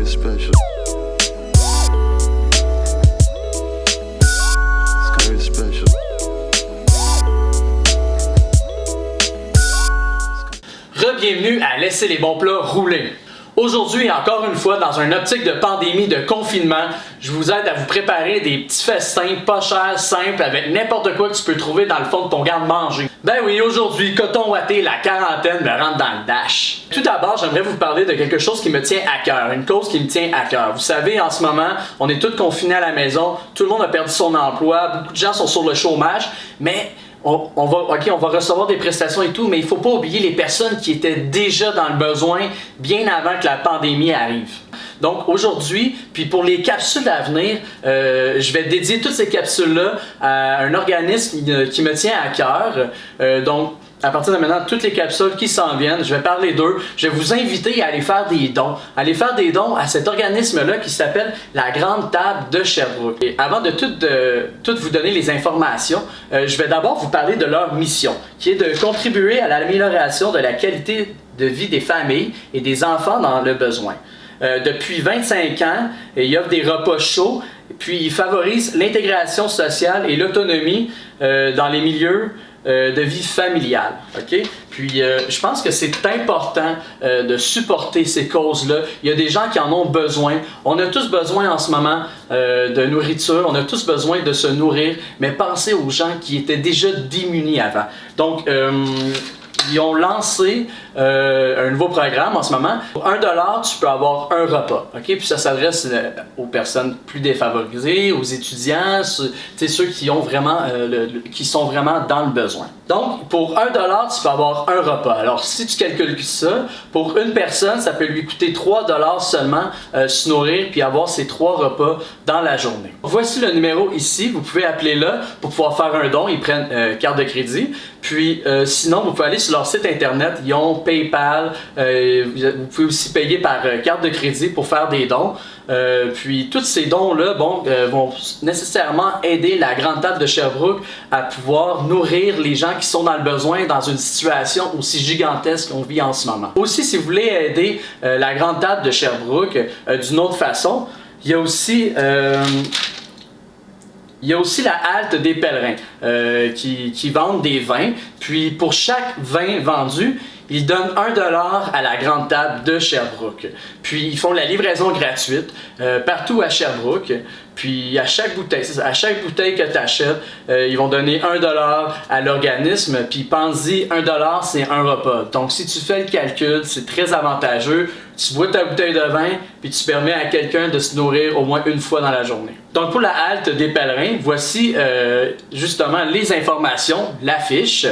kinda special. It's kinda special. Re-bienvenue à Laisser les bons plats rouler. Aujourd'hui, encore une fois, dans une optique de pandémie, de confinement, je vous aide à vous préparer des petits festins pas chers, simples, avec n'importe quoi que tu peux trouver dans le fond de ton garde-manger. Ben oui, aujourd'hui, coton ouaté, la quarantaine me rentre dans le dash. Tout d'abord, j'aimerais vous parler de quelque chose qui me tient à cœur, une cause qui me tient à cœur. Vous savez, en ce moment, on est tous confinés à la maison, tout le monde a perdu son emploi, beaucoup de gens sont sur le chômage, mais on va recevoir des prestations et tout, mais il ne faut pas oublier les personnes qui étaient déjà dans le besoin bien avant que la pandémie arrive. Donc aujourd'hui, puis pour les capsules à venir, je vais dédier toutes ces capsules-là à un organisme qui me tient à cœur. Donc à partir de maintenant, toutes les capsules qui s'en viennent, je vais parler d'eux. Je vais vous inviter à aller faire des dons. Aller faire des dons à cet organisme-là qui s'appelle la Grande Table de Sherbrooke. Et avant de tout vous donner les informations, je vais d'abord vous parler de leur mission, qui est de contribuer à l'amélioration de la qualité de vie des familles et des enfants dans le besoin. Depuis 25 ans, ils offrent des repas chauds, puis ils favorisent l'intégration sociale et l'autonomie dans les milieux de vie familiale. Okay? Puis je pense que c'est important de supporter ces causes-là. Il y a des gens qui en ont besoin. On a tous besoin en ce moment de nourriture, on a tous besoin de se nourrir, mais pensez aux gens qui étaient déjà démunis avant. Donc, ils ont lancé un nouveau programme en ce moment. Pour $1, tu peux avoir un repas. Okay? Puis ça s'adresse aux personnes plus défavorisées, aux étudiants, ceux qui ont vraiment, qui sont vraiment dans le besoin. Donc, pour $1, tu peux avoir un repas. Alors, si tu calcules ça, pour une personne, ça peut lui coûter $3 seulement se nourrir puis avoir ces 3 repas dans la journée. Voici le numéro ici. Vous pouvez appeler là pour pouvoir faire un don. Ils prennent carte de crédit. Puis, sinon, vous pouvez aller sur leur site internet. Ils ont PayPal. Vous pouvez aussi payer par carte de crédit pour faire des dons. Puis tous ces dons-là vont nécessairement aider la Grande Table de Sherbrooke à pouvoir nourrir les gens qui sont dans le besoin dans une situation aussi gigantesque qu'on vit en ce moment. Aussi, si vous voulez aider la Grande Table de Sherbrooke d'une autre façon, il y a aussi la halte des pèlerins qui vendent des vins. Puis pour chaque vin vendu, ils donnent $1 à la Grande Table de Sherbrooke. Puis ils font la livraison gratuite partout à Sherbrooke. Puis à chaque bouteille que tu achètes, ils vont donner $1 à l'organisme. Puis pense-y, $1 c'est un repas. Donc si tu fais le calcul, c'est très avantageux. Tu bois ta bouteille de vin, puis tu permets à quelqu'un de se nourrir au moins une fois dans la journée. Donc pour la halte des pèlerins, voici justement les informations, l'affiche.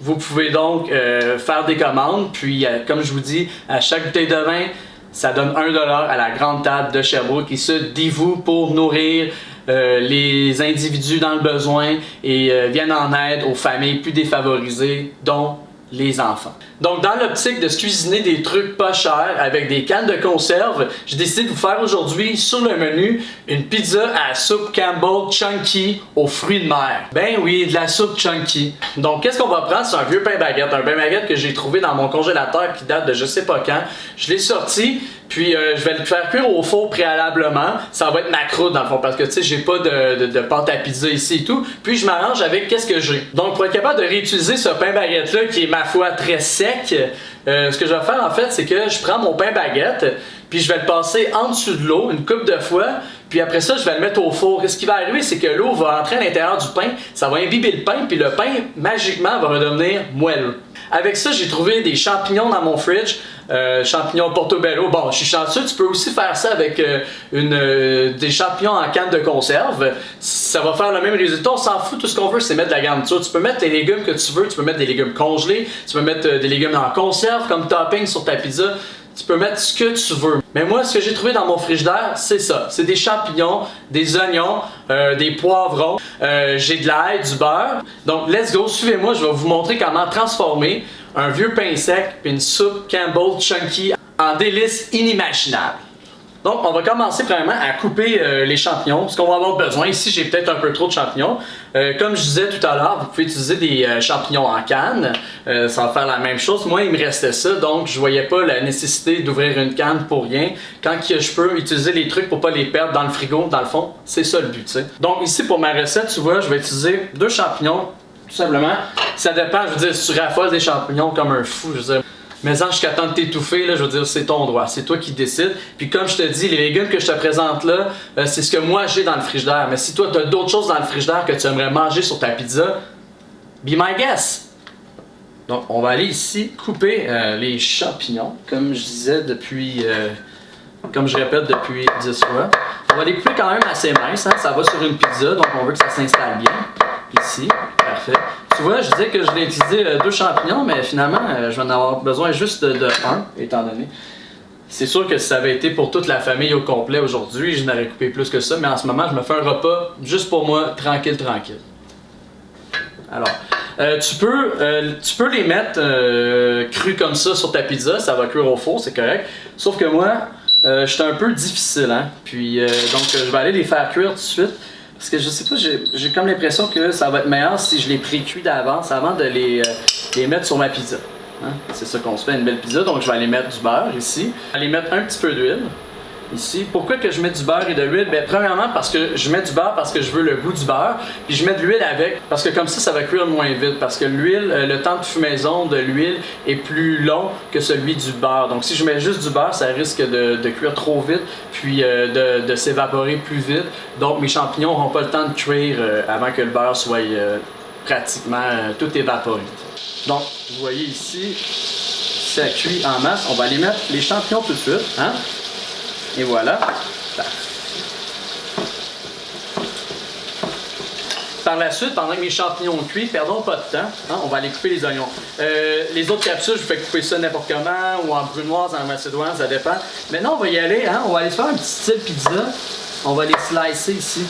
Vous pouvez donc faire des commandes, puis comme je vous dis, à chaque bouteille de vin, ça donne $1 à la Grande Table de Sherbrooke qui se dévoue pour nourrir les individus dans le besoin et viennent en aide aux familles plus défavorisées, dont les enfants. Donc dans l'optique de se cuisiner des trucs pas chers avec des cannes de conserve, j'ai décidé de vous faire aujourd'hui sur le menu une pizza à la soupe Campbell Chunky aux fruits de mer. Ben oui, de la soupe Chunky. Donc qu'est-ce qu'on va prendre? C'est un vieux pain baguette. Un pain baguette que j'ai trouvé dans mon congélateur qui date de je sais pas quand. Je l'ai sorti, puis je vais le faire cuire au four préalablement. Ça va être ma croûte dans le fond parce que tu sais, j'ai pas de pâte à pizza ici et tout. Puis je m'arrange avec qu'est-ce que j'ai. Donc pour être capable de réutiliser ce pain baguette là qui est ma foi très sec, ce que je vais faire en fait, c'est que je prends mon pain baguette, puis je vais le passer en dessous de l'eau une couple de fois, puis après ça, je vais le mettre au four. Ce qui va arriver, c'est que l'eau va entrer à l'intérieur du pain, ça va imbiber le pain, puis le pain, magiquement, va redevenir moelleux. Avec ça, j'ai trouvé des champignons dans mon fridge, champignons portobello. Bon, je suis chanceux, tu peux aussi faire ça avec des champignons en canne de conserve. Ça va faire le même résultat, on s'en fout, tout ce qu'on veut, c'est mettre de la garniture. Tu peux mettre les légumes que tu veux, tu peux mettre des légumes congelés, tu peux mettre des légumes en conserve comme topping sur ta pizza. Tu peux mettre ce que tu veux. Mais moi, ce que j'ai trouvé dans mon frigidaire, c'est ça. C'est des champignons, des oignons, des poivrons. J'ai de l'ail, du beurre. Donc, let's go, suivez-moi. Je vais vous montrer comment transformer un vieux pain sec et une soupe Campbell Chunky en délice inimaginable. Donc, on va commencer premièrement à couper les champignons, ce qu'on va avoir besoin. Ici, j'ai peut-être un peu trop de champignons. Comme je disais tout à l'heure, vous pouvez utiliser des champignons en canne. Ça va faire la même chose. Moi, il me restait ça, donc je voyais pas la nécessité d'ouvrir une canne pour rien. Quand je peux utiliser les trucs pour pas les perdre dans le frigo, dans le fond, c'est ça le but, tu sais. Donc ici, pour ma recette, tu vois, je vais utiliser 2 champignons, tout simplement. Ça dépend, je veux dire, si tu raffoles des champignons comme un fou, je veux dire. Mais jusqu'à temps de t'étouffer, là, je veux dire, c'est ton droit, c'est toi qui décides. Puis comme je te dis, les légumes que je te présente là, c'est ce que moi j'ai dans le frigidaire. Mais si toi tu as d'autres choses dans le frigidaire que tu aimerais manger sur ta pizza, be my guest! Donc on va aller ici couper les champignons, comme je disais depuis, comme je répète depuis 10 fois. On va les couper quand même assez minces, hein? Ça va sur une pizza, donc on veut que ça s'installe bien. Ici, parfait. Tu vois, je disais que je voulais utiliser 2 champignons, mais finalement, je vais en avoir besoin juste de 1, étant donné. C'est sûr que si ça avait été pour toute la famille au complet aujourd'hui, je n'aurais coupé plus que ça, mais en ce moment, je me fais un repas juste pour moi, tranquille, tranquille. Alors, tu peux les mettre crus comme ça sur ta pizza, ça va cuire au four, c'est correct. Sauf que moi, j'étais un peu difficile, hein. Puis, donc, je vais aller les faire cuire tout de suite. Parce que je sais pas, j'ai comme l'impression que ça va être meilleur si je les pré-cuis d'avance avant de les mettre sur ma pizza. Hein? C'est ça qu'on se fait, une belle pizza. Donc je vais aller mettre du beurre ici. Je vais aller mettre un petit peu d'huile ici. Pourquoi que je mets du beurre et de l'huile? Bien, premièrement, parce que je mets du beurre parce que je veux le goût du beurre. Puis je mets de l'huile avec parce que comme ça va cuire moins vite. Parce que l'huile, le temps de fumaison de l'huile est plus long que celui du beurre. Donc si je mets juste du beurre, ça risque de cuire trop vite, puis de s'évaporer plus vite. Donc mes champignons n'auront pas le temps de cuire avant que le beurre soit pratiquement tout évaporé. Donc, vous voyez ici, ça cuit en masse. On va aller mettre les champignons tout de suite. Hein? Et voilà. Par la suite, pendant que mes champignons cuits, perdons pas de temps, hein, on va aller couper les oignons. Les autres capsules, je fais couper ça n'importe comment, ou en brunoise, en macédoine, ça dépend. Maintenant, on va y aller, hein, on va aller se faire un petit style pizza. On va les slicer ici.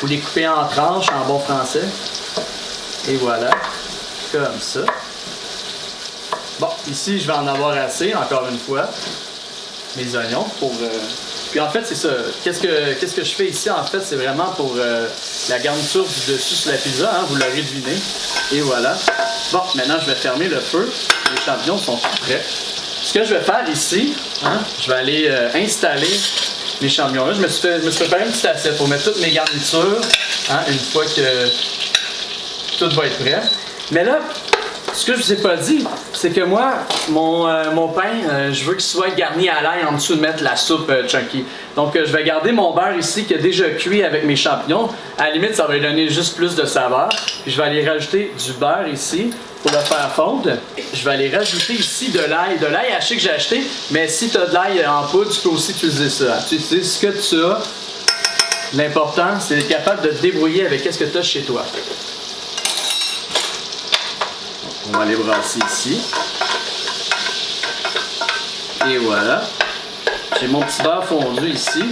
Ou les couper en tranches, en bon français. Et voilà, comme ça. Bon, ici, je vais en avoir assez, encore une fois. Mes oignons pour... Puis en fait, c'est ça. Qu'est-ce que je fais ici, en fait, c'est vraiment pour la garniture du dessus sur la pizza, hein, vous l'aurez deviné. Et voilà. Bon, maintenant, je vais fermer le feu. Les champignons sont tout prêts. Ce que je vais faire ici, hein, je vais aller installer mes champignons. Là, je me suis préparé une petite assiette pour mettre toutes mes garnitures, hein, une fois que tout va être prêt. Mais là, ce que je vous ai pas dit, c'est que moi, mon pain, je veux qu'il soit garni à l'ail en dessous de mettre la soupe chunky. Donc, je vais garder mon beurre ici qui est déjà cuit avec mes champignons. À la limite, ça va lui donner juste plus de saveur. Puis, je vais aller rajouter du beurre ici pour le faire fondre. Je vais aller rajouter ici de l'ail haché que j'ai acheté. Mais si tu as de l'ail en poudre, tu peux aussi utiliser ça. Tu utilises ce que tu as. L'important, c'est d'être capable de te débrouiller avec ce que tu as chez toi. On va les brasser ici. Et voilà. J'ai mon petit beurre fondu ici.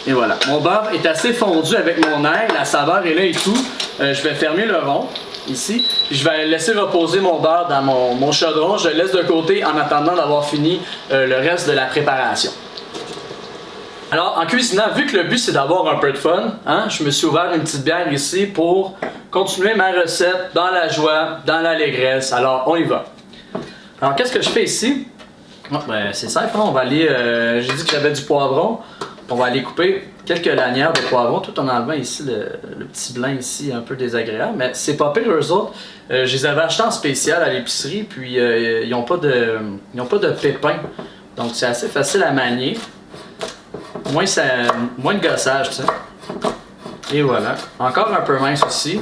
Et voilà. Mon beurre est assez fondu avec mon ail. La saveur est là et tout. Je vais fermer le rond ici. Puis je vais laisser reposer mon beurre dans mon chaudron. Je le laisse de côté en attendant d'avoir fini le reste de la préparation. Alors, en cuisinant, vu que le but c'est d'avoir un peu de fun, hein, je me suis ouvert une petite bière ici pour continuer ma recette dans la joie, dans l'allégresse. Alors, on y va. Alors, qu'est-ce que je fais ici? Oh, ben, c'est simple, hein, on va aller... j'ai dit que j'avais du poivron. On va aller couper quelques lanières de poivron, tout en enlevant ici le petit blanc ici, un peu désagréable. Mais c'est pas pire, eux autres. Je les avais achetés en spécial à l'épicerie, puis ils n'ont pas de pépins. Donc, c'est assez facile à manier. Moins de gossage, tu sais. Et voilà. Encore un peu mince aussi.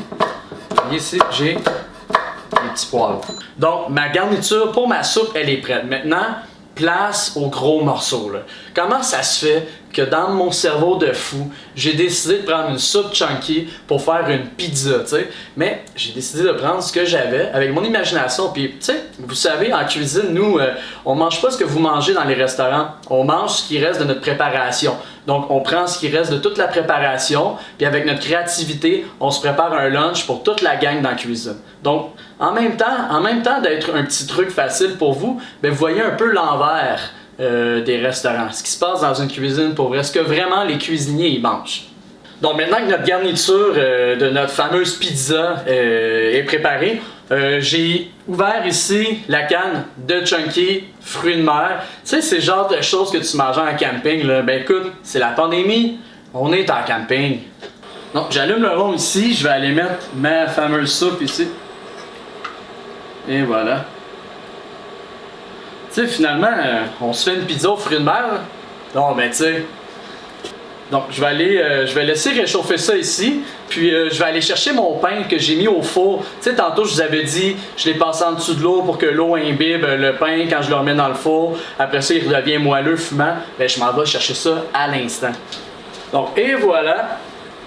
Et ici, j'ai les petits poivrons. Donc, ma garniture pour ma soupe, elle est prête. Maintenant, place aux gros morceaux, là. Comment ça se fait que dans mon cerveau de fou, j'ai décidé de prendre une soupe chunky pour faire une pizza, tu sais? Mais j'ai décidé de prendre ce que j'avais avec mon imagination. Puis, tu sais, vous savez, en cuisine, nous, on mange pas ce que vous mangez dans les restaurants. On mange ce qui reste de notre préparation. Donc, on prend ce qui reste de toute la préparation, puis avec notre créativité, on se prépare un lunch pour toute la gang dans la cuisine. Donc, en même temps d'être un petit truc facile pour vous, ben, vous voyez un peu l'envers des restaurants. Ce qui se passe dans une cuisine pour vrai, ce que vraiment les cuisiniers ils mangent. Donc maintenant que notre garniture de notre fameuse pizza est préparée, j'ai ouvert ici la canne de Chunky fruits de mer. Tu sais, c'est le genre de choses que tu manges en camping, là. Ben écoute, c'est la pandémie, on est en camping. Donc j'allume le rond ici, je vais aller mettre ma fameuse soupe ici. Et voilà. Tu sais, finalement, on se fait une pizza aux fruits de mer. Non, ben tu sais. Donc, je vais laisser réchauffer ça ici, puis je vais aller chercher mon pain que j'ai mis au four. Tu sais, tantôt, je vous avais dit, je l'ai passé en dessous de l'eau pour que l'eau imbibe le pain quand je le remets dans le four. Après ça, il redevient moelleux, fumant. Ben, je m'en vais chercher ça à l'instant. Donc, et voilà,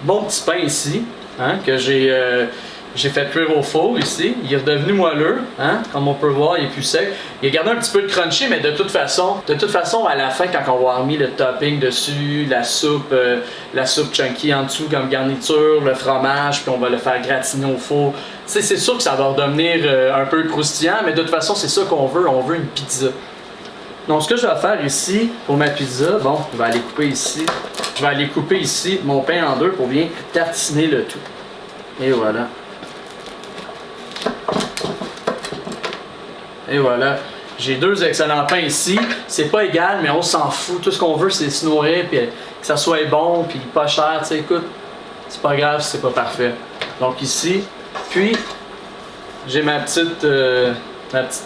mon petit pain ici, hein, que j'ai fait cuire au four ici. Il est redevenu moelleux, hein? Comme on peut voir, il est plus sec. Il a gardé un petit peu de crunchy, mais de toute façon, à la fin, quand on va avoir mis le topping dessus, la soupe chunky en dessous comme garniture, le fromage, puis on va le faire gratiner au four. C'est sûr que ça va redevenir un peu croustillant, mais de toute façon, c'est ça qu'on veut. On veut une pizza. Donc, ce que je vais faire ici pour ma pizza, bon, je vais aller couper ici. Je vais aller couper ici mon pain en deux pour bien tartiner le tout. Et voilà. Et voilà, j'ai deux excellents pains ici. C'est pas égal, mais on s'en fout. Tout ce qu'on veut, c'est se nourrir, puis que ça soit bon, puis pas cher. Tu sais, écoute, c'est pas grave si c'est pas parfait. Donc ici, puis j'ai ma petite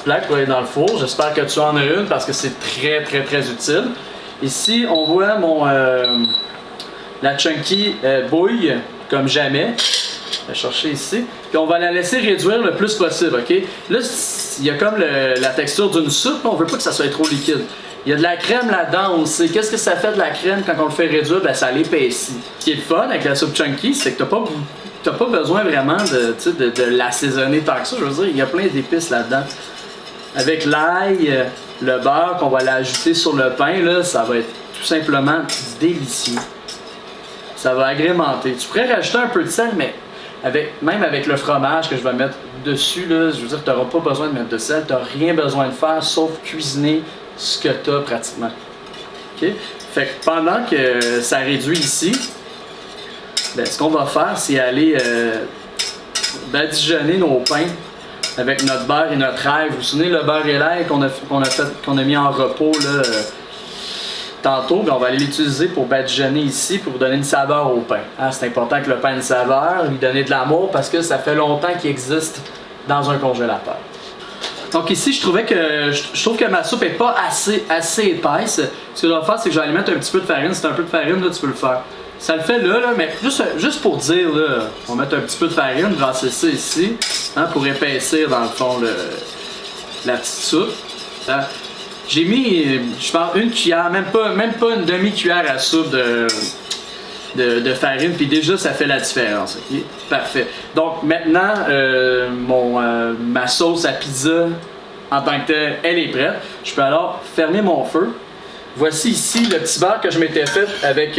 plaque pour aller dans le four. J'espère que tu en as une parce que c'est très, très, très utile. Ici, on voit la Chunky bouille comme jamais. Je vais chercher ici. Puis on va la laisser réduire le plus possible, ok? Là, il y a comme la texture d'une soupe, on veut pas que ça soit trop liquide. Il y a de la crème là-dedans, on sait. Qu'est-ce que ça fait de la crème quand on le fait réduire? Ben, ça l'épaissit. Ce qui est le fun avec la soupe Chunky, c'est que t'as pas besoin vraiment de l'assaisonner tant que ça. Je veux dire, il y a plein d'épices là-dedans. Avec l'ail, le beurre qu'on va l'ajouter sur le pain, là, ça va être tout simplement délicieux. Ça va agrémenter. Tu pourrais rajouter un peu de sel, mais même avec le fromage que je vais mettre dessus, là, je veux dire, tu n'auras pas besoin de mettre de sel, tu n'as rien besoin de faire sauf cuisiner ce que tu as pratiquement. Okay? Fait que pendant que ça réduit ici, ben, ce qu'on va faire, c'est aller badigeonner nos pains avec notre beurre et notre ail. Vous vous souvenez le beurre et l'ail qu'on a mis en repos là, tantôt, ben on va aller l'utiliser pour badigeonner ici pour donner une saveur au pain. Hein, c'est important que le pain ait une saveur, lui donner de l'amour parce que ça fait longtemps qu'il existe dans un congélateur. Donc ici, je trouve que ma soupe n'est pas assez épaisse. Ce que je vais faire, c'est que je vais aller mettre un petit peu de farine. Si tu as un peu de farine, là, tu peux le faire. Ça le fait là, mais juste pour dire, là, on va mettre un petit peu de farine, brasser ça ici, hein, pour épaissir dans le fond la petite soupe. Hein. J'ai mis, je pense, une cuillère, même pas une demi-cuillère à soupe de farine, puis déjà ça fait la différence. Okay? Parfait. Donc maintenant, ma sauce à pizza en tant que telle, elle est prête. Je peux alors fermer mon feu. Voici ici le petit beurre que je m'étais fait avec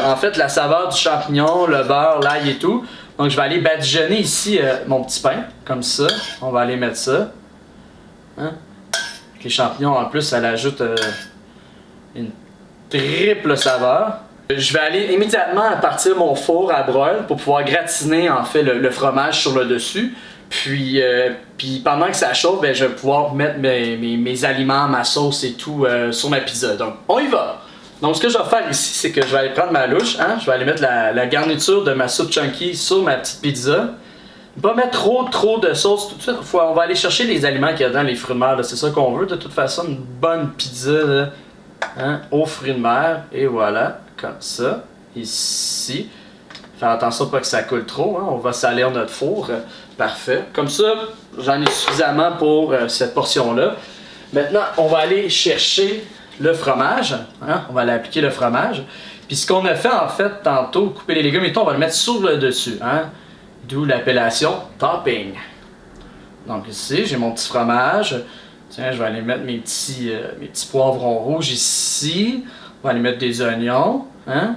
en fait la saveur du champignon, le beurre, l'ail et tout. Donc je vais aller badigeonner ici mon petit pain, comme ça. On va aller mettre ça. Hein? Les champignons en plus, ça l'ajoute une triple saveur. Je vais aller immédiatement partir mon four à broil pour pouvoir gratiner en fait le fromage sur le dessus. Puis pendant que ça chauffe, ben, je vais pouvoir mettre mes aliments, ma sauce et tout sur ma pizza. Donc on y va! Donc ce que je vais faire ici, c'est que je vais aller prendre ma louche, hein? Je vais aller mettre la garniture de ma soupe Chunky sur ma petite pizza. Pas mettre trop de sauce tout de suite. On va aller chercher les aliments qu'il y a dans les fruits de mer. C'est ça qu'on veut. De toute façon, une bonne pizza là, hein, aux fruits de mer. Et voilà, comme ça. Ici. Faire attention pas que ça coule trop. Hein. On va salir notre four. Parfait. Comme ça, j'en ai suffisamment pour cette portion-là. Maintenant, on va aller chercher le fromage. Hein. On va aller appliquer le fromage. Puis ce qu'on a fait en fait tantôt, couper les légumes et tout, on va le mettre sur le dessus. Hein. D'où l'appellation topping. Donc ici, j'ai mon petit fromage. Tiens, je vais aller mettre mes petits poivrons rouges ici. On va aller mettre des oignons. Hein?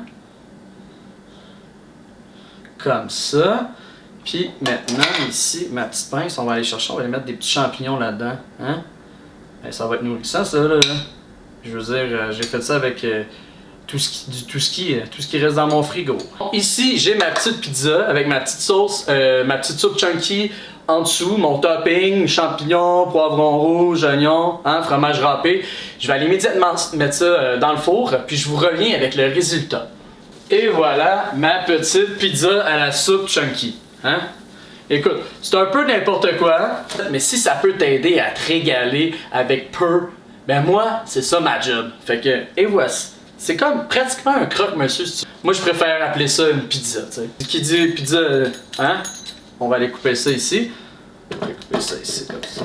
Comme ça. Puis maintenant, ici, ma petite pince, on va aller chercher, on va aller mettre des petits champignons là-dedans. Hein? Et ça va être nourrissant, ça, là. Je veux dire, j'ai fait ça avec tout ce qui reste dans mon frigo. Ici, j'ai ma petite pizza avec ma petite sauce, ma petite soupe chunky en dessous, mon topping, champignons, poivrons rouges, oignons, fromage râpé. Je vais aller immédiatement mettre ça dans le four, puis je vous reviens avec le résultat. Et voilà ma petite pizza à la soupe chunky. Écoute, c'est un peu n'importe quoi, mais si ça peut t'aider à te régaler avec peu, ben moi, c'est ça ma job. Fait que, et voici. C'est comme pratiquement un croque-monsieur. Moi, je préfère appeler ça une pizza, tu sais. Qui dit pizza, on va aller couper ça ici. On va couper ça ici, comme ça.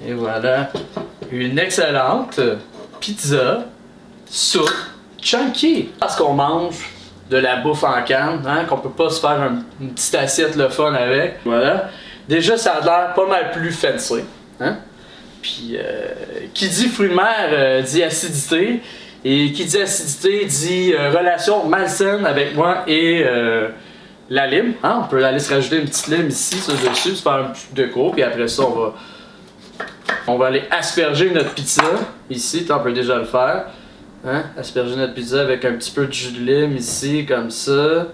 Et voilà, une excellente pizza soupe chunky. Parce qu'on mange de la bouffe en canne, qu'on peut pas se faire une petite assiette le fun avec. Voilà. Déjà, ça a l'air pas mal plus fancy. Puis, qui dit fruits de mer dit acidité. Et qui dit acidité dit relation malsaine avec moi et la lime. On peut aller se rajouter une petite lime ici, ça dessus, se faire un petit déco. Puis après ça, on va aller asperger notre pizza. Ici, on peut déjà le faire. Asperger notre pizza avec un petit peu de jus de lime ici, comme ça.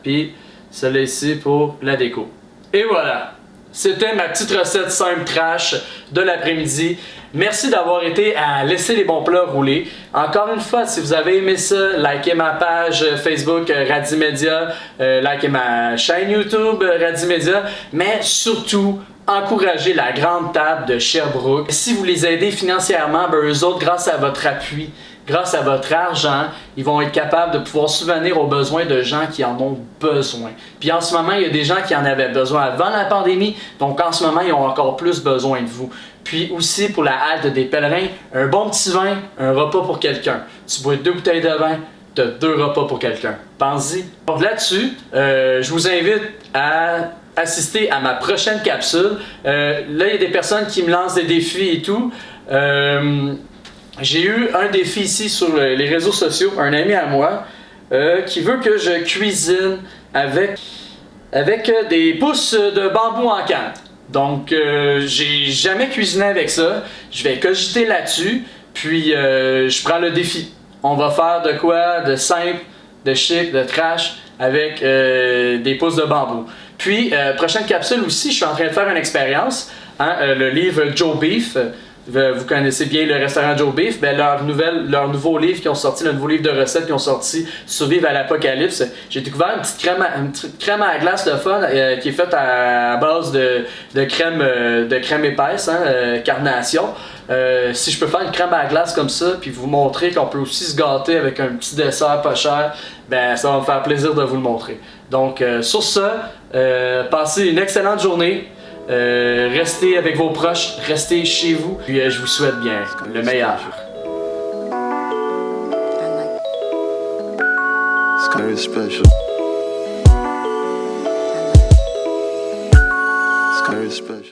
Puis celle-là ici pour la déco. Et voilà! C'était ma petite recette simple trash de l'après-midi. Merci d'avoir été à laisser les bons plats rouler. Encore une fois, si vous avez aimé ça, likez ma page Facebook Radimedia, likez ma chaîne YouTube Radimedia, mais surtout, encouragez la grande table de Sherbrooke. Si vous les aidez financièrement, eux autres, grâce à votre appui, grâce à votre argent, ils vont être capables de pouvoir subvenir aux besoins de gens qui en ont besoin. Puis en ce moment, il y a des gens qui en avaient besoin avant la pandémie, donc en ce moment, ils ont encore plus besoin de vous. Puis aussi pour la halte des pèlerins, un bon petit vin, un repas pour quelqu'un. Tu bois 2 bouteilles de vin, tu as 2 repas pour quelqu'un. Pense-y. Donc là-dessus, je vous invite à assister à ma prochaine capsule. Là, il y a des personnes qui me lancent des défis et tout. J'ai eu un défi ici sur les réseaux sociaux, un ami à moi qui veut que je cuisine avec des pousses de bambou en canne. Donc j'ai jamais cuisiné avec ça, je vais cogiter là-dessus, puis je prends le défi. On va faire de quoi de simple, de chic, de trash avec des pousses de bambou. Puis prochaine capsule aussi, je suis en train de faire une expérience, le livre Joe Beef. Vous connaissez bien le restaurant Joe Beef, leur nouveau livre qui ont sorti, le nouveau livre de recettes qui ont sorti, Survivre à l'apocalypse. J'ai découvert une petite crème à glace de fun qui est faite à base de crème épaisse, Carnation. Si je peux faire une crème à glace comme ça, puis vous montrer qu'on peut aussi se gâter avec un petit dessert pas cher, ça va me faire plaisir de vous le montrer. Donc sur ça, passez une excellente journée. Restez avec vos proches, restez chez vous, puis je vous souhaite bien le meilleur. It's very special. It's very special.